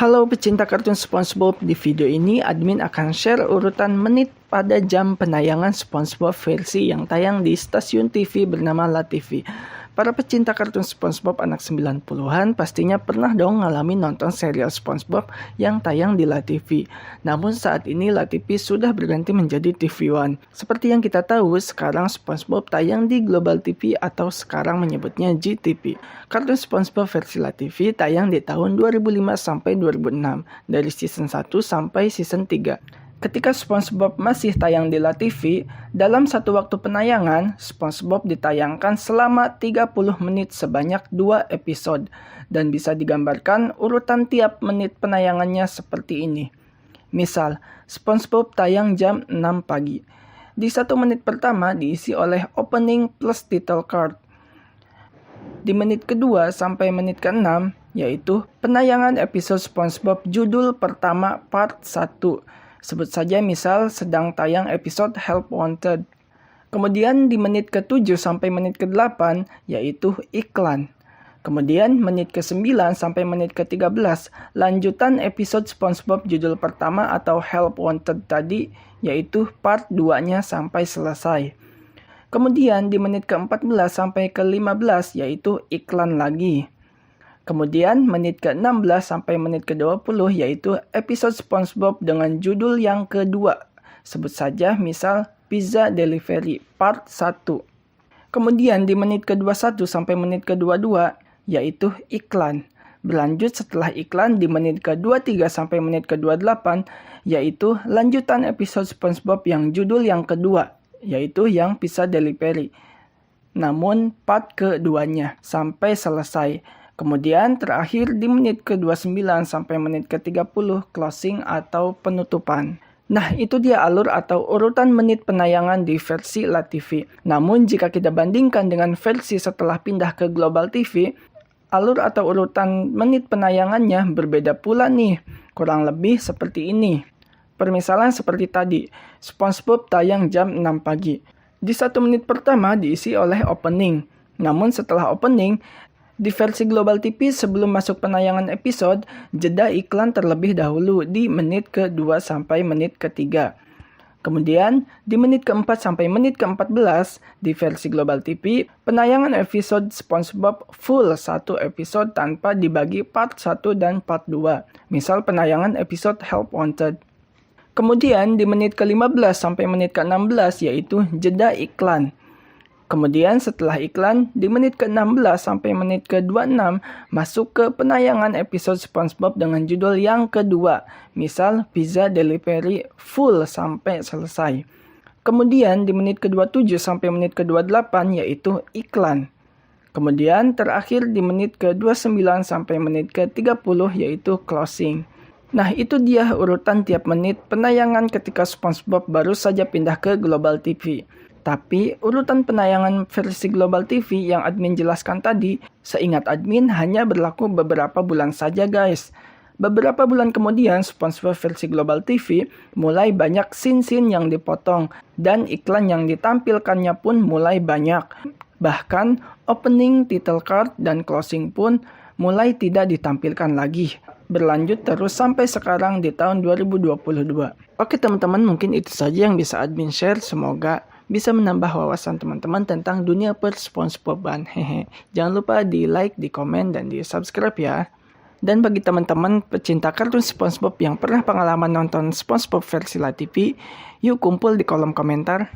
Halo pecinta kartun SpongeBob, di video ini admin akan share urutan menit pada jam penayangan SpongeBob versi yang tayang di stasiun TV bernama LaTV. Para pecinta kartun SpongeBob anak 90-an pastinya pernah dong ngalamin nonton serial SpongeBob yang tayang di LaTV. Namun saat ini LaTV sudah berganti menjadi TV One. Seperti yang kita tahu, sekarang SpongeBob tayang di Global TV atau sekarang menyebutnya GTV. Kartun SpongeBob versi LaTV tayang di tahun 2005 sampai 2006, dari season 1 sampai season 3. Ketika SpongeBob masih tayang di LaTV, dalam satu waktu penayangan, SpongeBob ditayangkan selama 30 menit sebanyak 2 episode, dan bisa digambarkan urutan tiap menit penayangannya seperti ini. Misal, SpongeBob tayang jam 6 pagi. Di 1 menit pertama diisi oleh opening plus title card. Di menit kedua sampai menit ke-6, yaitu penayangan episode SpongeBob judul pertama part 1. Sebut saja misal sedang tayang episode Help Wanted. Kemudian di menit ke-7 sampai menit ke-8 yaitu iklan. Kemudian menit ke-9 sampai menit ke-13 lanjutan episode SpongeBob judul pertama atau Help Wanted tadi yaitu part 2-nya sampai selesai. Kemudian di menit ke-14 sampai ke-15 yaitu iklan lagi. Kemudian menit ke-16 sampai menit ke-20 yaitu episode SpongeBob dengan judul yang kedua. Sebut saja misal Pizza Delivery Part 1. Kemudian di menit ke-21 sampai menit ke-22 yaitu iklan. Berlanjut setelah iklan di menit ke-23 sampai menit ke-28 yaitu lanjutan episode SpongeBob yang judul yang kedua yaitu yang Pizza Delivery. Namun part keduanya sampai selesai. Kemudian terakhir di menit ke-29 sampai menit ke-30 closing atau penutupan. Nah, itu dia alur atau urutan menit penayangan di versi LaTV. Namun jika kita bandingkan dengan versi setelah pindah ke Global TV, alur atau urutan menit penayangannya berbeda pula nih. Kurang lebih seperti ini. Permisalan seperti tadi, SpongeBob tayang jam 6 pagi. Di 1 menit pertama diisi oleh opening. Namun setelah opening, di versi Global TV sebelum masuk penayangan episode, jeda iklan terlebih dahulu di menit ke-2 sampai menit ke-3. Kemudian, di menit ke-4 sampai menit ke-14, di versi Global TV, penayangan episode SpongeBob full 1 episode tanpa dibagi part 1 dan part 2. Misal penayangan episode Help Wanted. Kemudian, di menit ke-15 sampai menit ke-16 yaitu jeda iklan. Kemudian setelah iklan, di menit ke-16 sampai menit ke-26 masuk ke penayangan episode SpongeBob dengan judul yang kedua, misal Pizza Delivery full sampai selesai. Kemudian di menit ke-27 sampai menit ke-28 yaitu iklan. Kemudian terakhir di menit ke-29 sampai menit ke-30 yaitu closing. Nah, itu dia urutan tiap menit penayangan ketika SpongeBob baru saja pindah ke Global TV. Tapi, urutan penayangan versi Global TV yang admin jelaskan tadi, seingat admin hanya berlaku beberapa bulan saja guys. Beberapa bulan kemudian, SpongeBob versi Global TV mulai banyak scene-scene yang dipotong, dan iklan yang ditampilkannya pun mulai banyak. Bahkan, opening, title card, dan closing pun mulai tidak ditampilkan lagi. Berlanjut terus sampai sekarang di tahun 2022. Oke teman-teman, mungkin itu saja yang bisa admin share. Semoga bisa menambah wawasan teman-teman tentang dunia per SpongeBob-an. Jangan lupa di like, di komen, dan di subscribe ya. Dan bagi teman-teman pecinta kartun SpongeBob yang pernah pengalaman nonton SpongeBob versi LaTV, yuk kumpul di kolom komentar.